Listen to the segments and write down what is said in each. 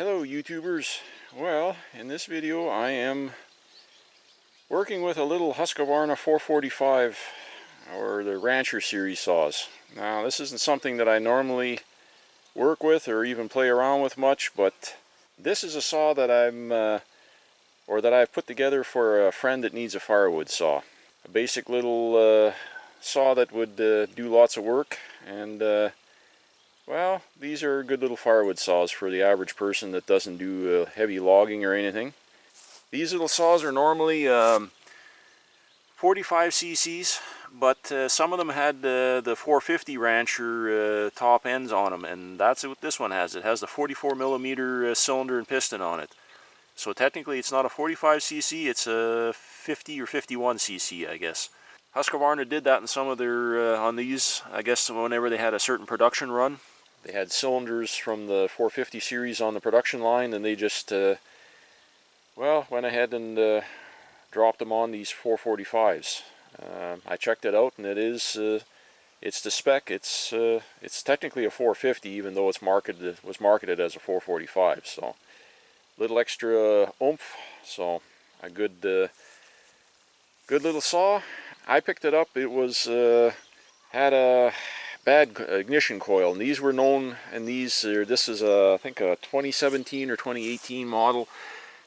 Hello YouTubers. Well, in this video I am working with a little Husqvarna 445 or the Rancher series saws. Now this isn't something that I normally work with or even play around with much, but this is a saw that I've put together for a friend that needs a firewood saw. A basic little saw that would do lots of work, and well, these are good little firewood saws for the average person that doesn't do heavy logging or anything. These little saws are normally 45 cc's, but some of them had the 450 Rancher top ends on them, and that's what this one has. It has the 44 millimeter cylinder and piston on it. So technically it's not a 45 cc, it's a 50 or 51 cc, I guess. Husqvarna did that in some of their, on these, I guess whenever they had a certain production run. They had cylinders from the 450 series on the production line, and they just, well, went ahead and dropped them on these 445s. I checked it out, and it is, it's the spec. It's technically a 450, even though it was marketed as a 445. So, little extra oomph. So, a good little saw. I picked it up. It was had a bad ignition coil, and these were known, and this is I think a 2017 or 2018 model.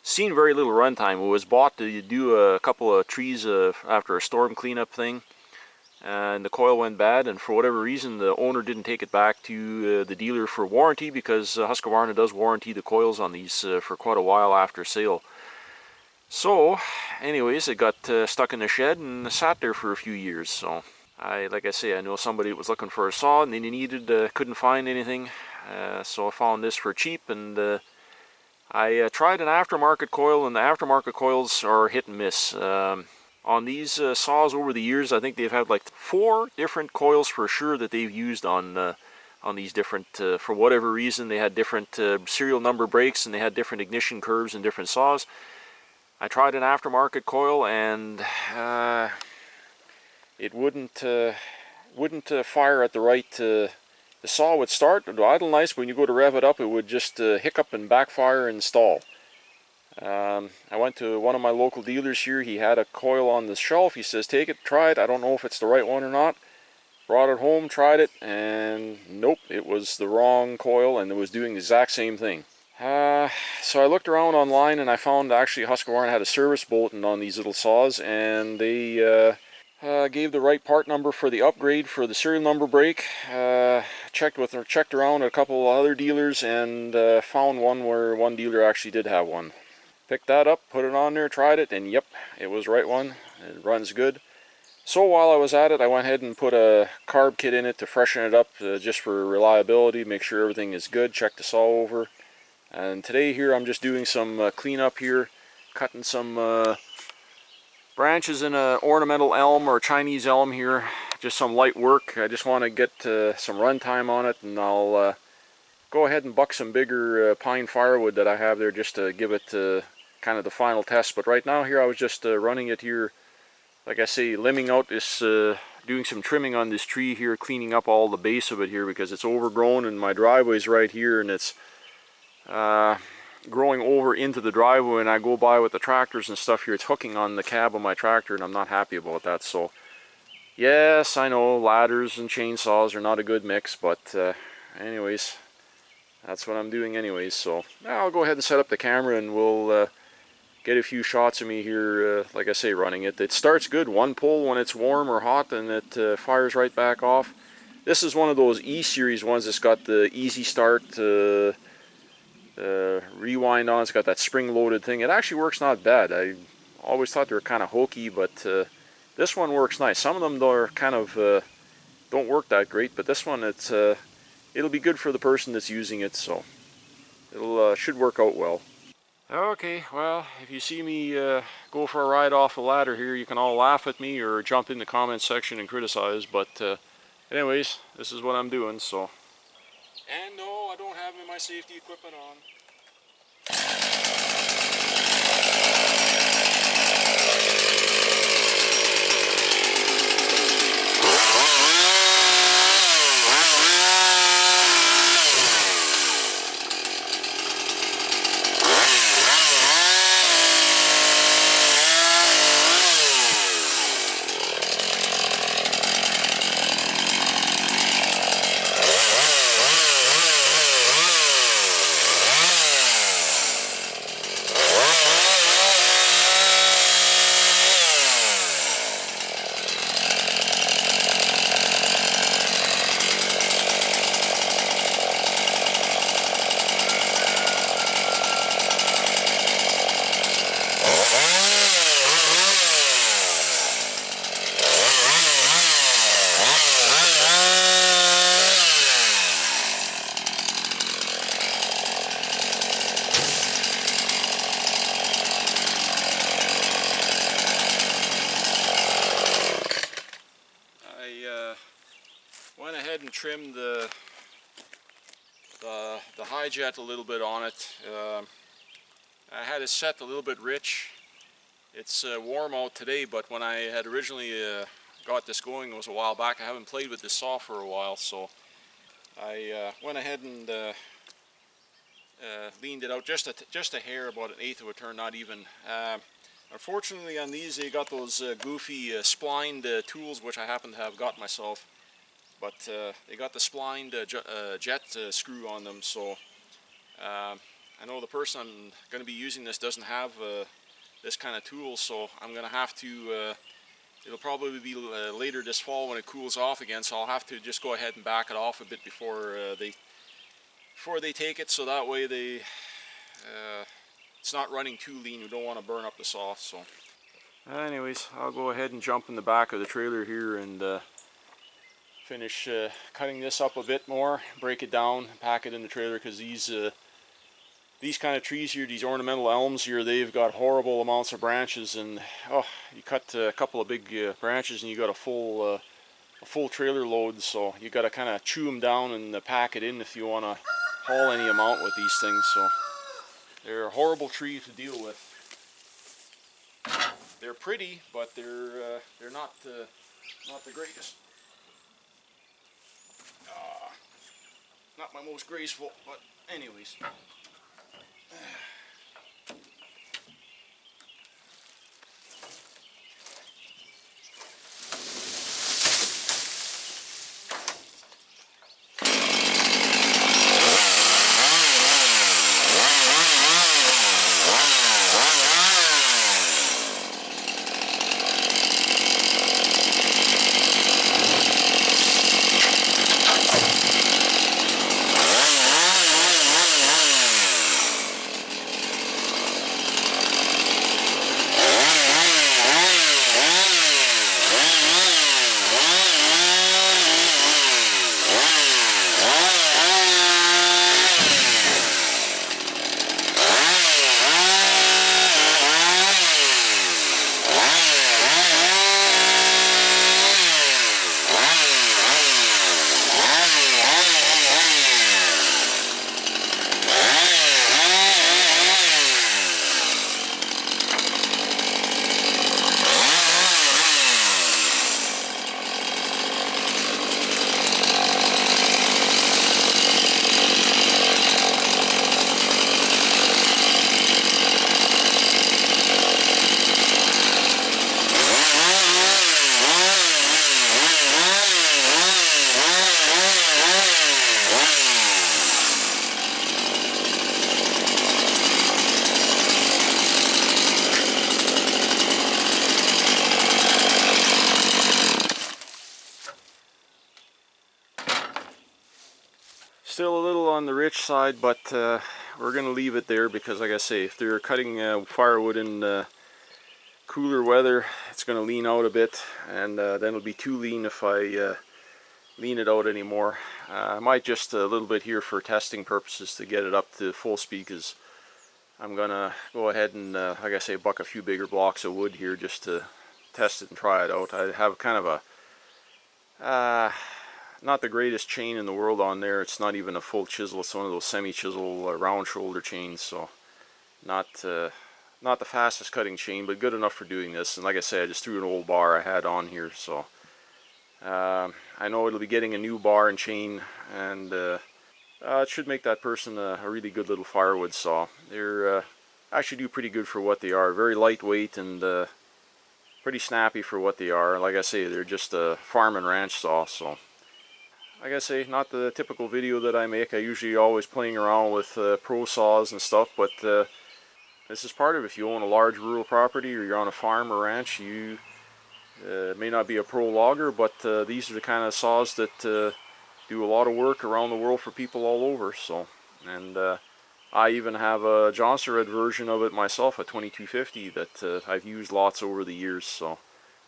Seen very little runtime. It was bought to do a couple of trees after a storm cleanup thing, and the coil went bad, and for whatever reason the owner didn't take it back to the dealer for warranty, because Husqvarna does warranty the coils on these for quite a while after sale. So anyways, it got stuck in the shed and sat there for a few years. So like I say, I know somebody that was looking for a saw and they needed, couldn't find anything, so I found this for cheap, and I tried an aftermarket coil, and the aftermarket coils are hit and miss. On these saws over the years, I think they've had like 4 different coils for sure that they've used on these different, for whatever reason, they had different serial number breaks, and they had different ignition curves in different saws. I tried an aftermarket coil, and it wouldn't fire at the right. The saw would start, it would idle nice, but when you go to rev it up, it would just hiccup and backfire and stall. I went to one of my local dealers here. He had a coil on the shelf. He says, take it, try it. I don't know if it's the right one or not. Brought it home, tried it, and nope, it was the wrong coil, and it was doing the exact same thing. So I looked around online, and I found actually Husqvarna had a service bulletin on these little saws, and they gave the right part number for the upgrade for the serial number break. Checked around at a couple of other dealers, and found one where one dealer actually did have one. Picked that up, put it on there, tried it, and yep, it was the right one. It runs good. So while I was at it, I went ahead and put a carb kit in it to freshen it up, just for reliability, make sure everything is good, check the saw over. And today here I'm just doing some cleanup here, cutting some branches in an ornamental elm or Chinese elm here. Just some light work. I just want to get some run time on it, and I'll go ahead and buck some bigger pine firewood that I have there, just to give it kind of the final test. But right now here I was just running it here, like I say, limbing out this, doing some trimming on this tree here, cleaning up all the base of it here because it's overgrown, and my driveway's right here, and it's growing over into the driveway, and I go by with the tractors and stuff here. It's hooking on the cab of my tractor, and I'm not happy about that. So yes, I know ladders and chainsaws are not a good mix, but anyways, that's what I'm doing anyways. So I'll go ahead and set up the camera, and we'll get a few shots of me here, like I say, running it. It starts good, one pull when it's warm or hot, and it fires right back off. This is one of those E-series ones that's got the easy start rewind on. It's got that spring-loaded thing. It actually works not bad. I always thought they were kind of hokey, but this one works nice. Some of them are kind of don't work that great, but this one, it'll be good for the person that's using it, so it'll should work out well. Okay, well, if you see me go for a ride off a ladder here, you can all laugh at me or jump in the comments section and criticize, but anyways, this is what I'm doing. So, and no, I don't have my safety equipment on. trimmed the high jet a little bit on it. I had it set a little bit rich. It's warm out today, but when I had originally got this going, it was a while back. I haven't played with this saw for a while, so I went ahead and leaned it out just a hair, about an eighth of a turn, not even. Unfortunately on these they got those goofy splined tools, which I happen to have got myself, but they got the splined jet screw on them, so I know the person I'm going to be using this doesn't have this kind of tool, so I'm going to have to, it'll probably be later this fall when it cools off again, so I'll have to just go ahead and back it off a bit before they take it, so that way it's not running too lean. We don't want to burn up the saw. So anyways, I'll go ahead and jump in the back of the trailer here and finish cutting this up a bit more, break it down, pack it in the trailer, because these kind of trees here, these ornamental elms here, they've got horrible amounts of branches, and oh, you cut a couple of big branches and you got a full trailer load, so you got to kind of chew them down and pack it in if you want to haul any amount with these things. So they're a horrible tree to deal with. They're pretty, but they're not the greatest. Not my most graceful, but anyways. Still a little on the rich side, but we're going to leave it there because, like I say, if they're cutting firewood in cooler weather, it's going to lean out a bit, and then it'll be too lean if I lean it out anymore. I might just a little bit here for testing purposes to get it up to full speed, because I'm going to go ahead and, like I say, buck a few bigger blocks of wood here just to test it and try it out. I have kind of a not the greatest chain in the world on there. It's not even a full chisel. It's one of those semi-chisel round shoulder chains, so not the fastest cutting chain, but good enough for doing this. And like I said, I just threw an old bar I had on here, so I know it'll be getting a new bar and chain, and it should make that person a really good little firewood saw. They're actually do pretty good for what they are. Very lightweight and pretty snappy for what they are. Like I say, they're just a farm and ranch saw, so like I say, not the typical video that I make. I usually always playing around with pro saws and stuff, but this is part of it. If you own a large rural property or you're on a farm or ranch, you may not be a pro logger, but these are the kind of saws that do a lot of work around the world for people all over. So, and I even have a Johnson version of it myself, a 2250, that I've used lots over the years. So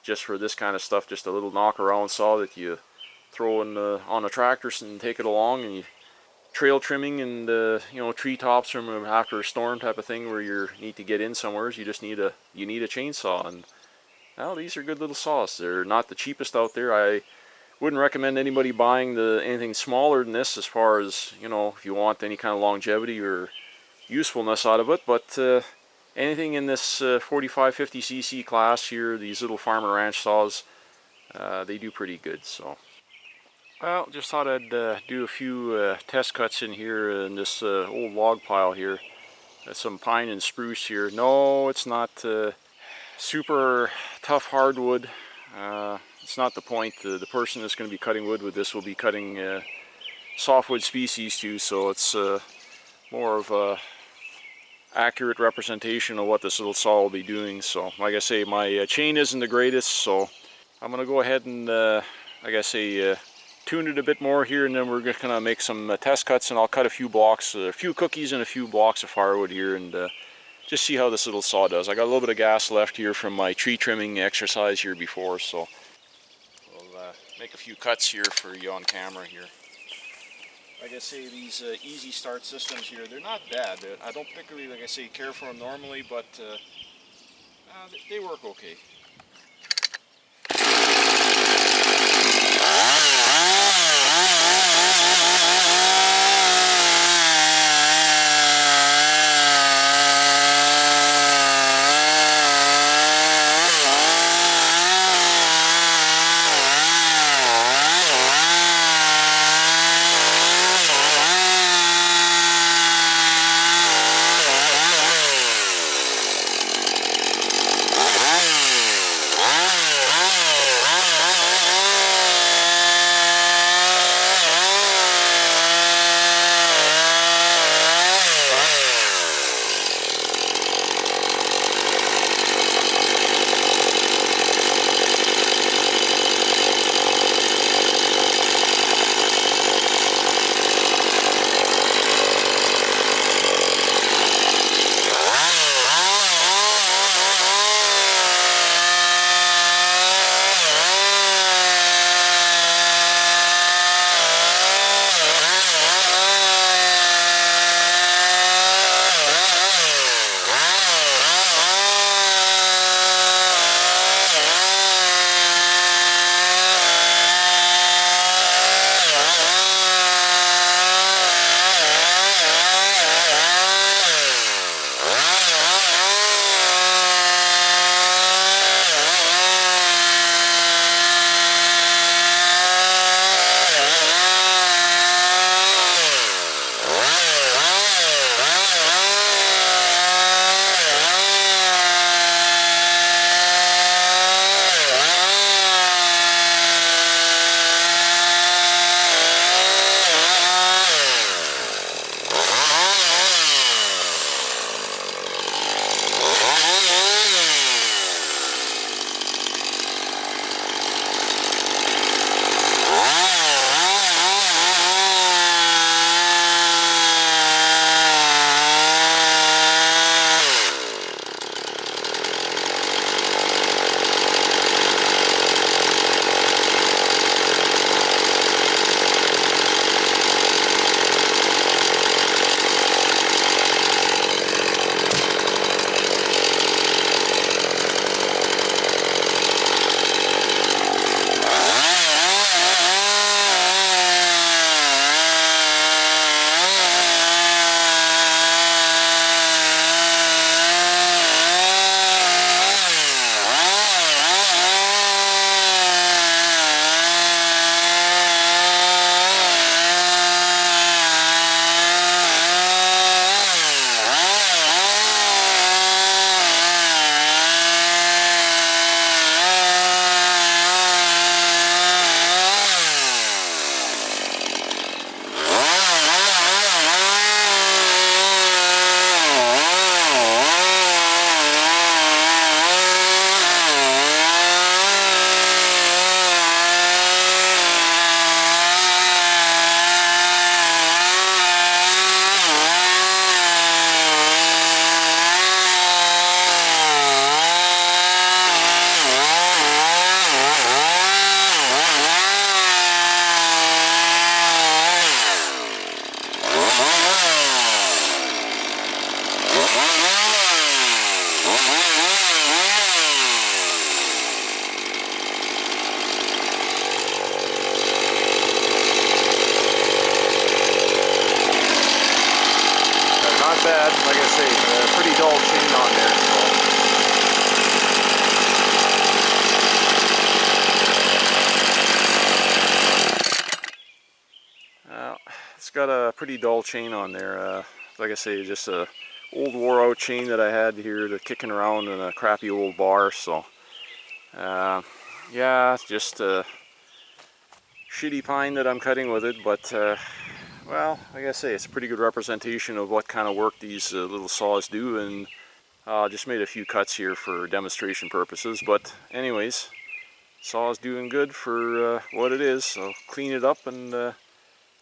just for this kind of stuff, just a little knock around saw that you throw in on a tractor and take it along, and you trail trimming and you know, treetops from after a storm type of thing where you need to get in somewhere. You just need a chainsaw, and now these are good little saws. They're not the cheapest out there. Wouldn't recommend anybody buying anything smaller than this as far as, you know, if you want any kind of longevity or usefulness out of it. But anything in this 45-50cc class here, these little farm and ranch saws, they do pretty good. So, well, just thought I'd do a few test cuts in here in this old log pile here. Some pine and spruce here. No, it's not super tough hardwood. It's not the point. The person that's going to be cutting wood with this will be cutting softwood species too, so it's more of a accurate representation of what this little saw will be doing. So like I say, my chain isn't the greatest, so I'm going to go ahead and like I say, tune it a bit more here, and then we're just going to make some test cuts, and I'll cut a few blocks, a few cookies and a few blocks of firewood here, and just see how this little saw does. I got a little bit of gas left here from my tree trimming exercise here before, so we'll make a few cuts here for you on camera here. Like I say, these easy start systems here, they're not bad. I don't particularly, like I say, care for them normally, but they work okay. bad. Like I say, a pretty dull chain on there. So it's got a pretty dull chain on there. Like I say, just a old wore out chain that I had here to kicking around in a crappy old bar. So yeah, it's just a shitty pine that I'm cutting with it, but well, like I say, it's a pretty good representation of what kind of work these little saws do, and just made a few cuts here for demonstration purposes. But anyways, saw's doing good for what it is, so clean it up and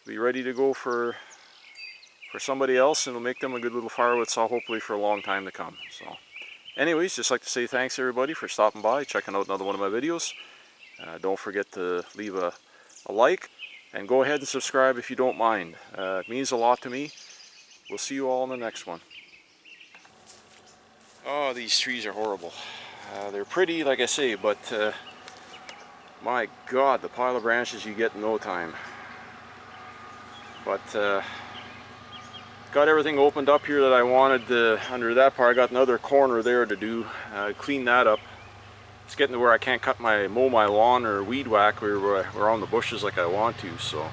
be ready to go for somebody else, and it'll make them a good little firewood saw hopefully for a long time to come. So anyways, just like to say thanks everybody for stopping by, checking out another one of my videos. Don't forget to leave a like, and go ahead and subscribe if you don't mind. It means a lot to me. We'll see you all in the next one. Oh, these trees are horrible. They're pretty, like I say, but my God, the pile of branches you get in no time. But got everything opened up here that I wanted under that part. I got another corner there to do. Clean that up. It's getting to where I can't mow my lawn or weed whack or around the bushes like I want to. So